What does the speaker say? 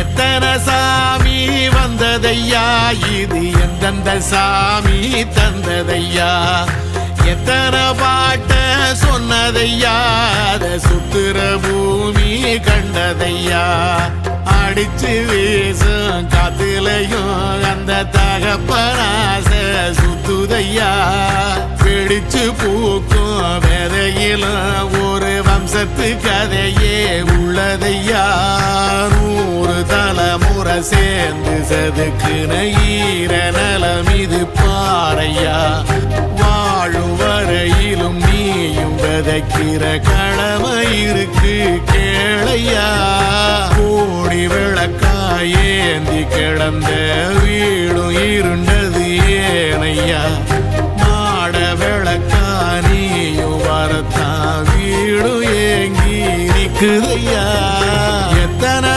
எத்தனை சாமி வந்ததையா, இது எந்தெந்த சாமி தந்ததையா, எத்தனை பாட்ட சொன்னதையா, அத சுத்துற பூமி கண்டதையா, அடிச்சு வீசும் காத்துலையும் அந்த தகப்பனாச சுத்துதையா, பிடிச்சு பூக்கும் விதையிலும் ஒரு வம்சத்து கதையே உள்ளதையா, 100 தலைமுறை சேர்ந்து செதுக்குன ஈர நலம் இது பாறையா, வாழும் வரையிலும் நீயும் விதைக்கிற கடமை இருக்கு கேளையா, கோடி விளக்காயேந்தி கிடந்த வீடும் இருண்டது ஏனையா, மாட விளக்கா நீயும் வரத்தான் வீடும் ஏங்கி நிக்குதையா, எத்தனை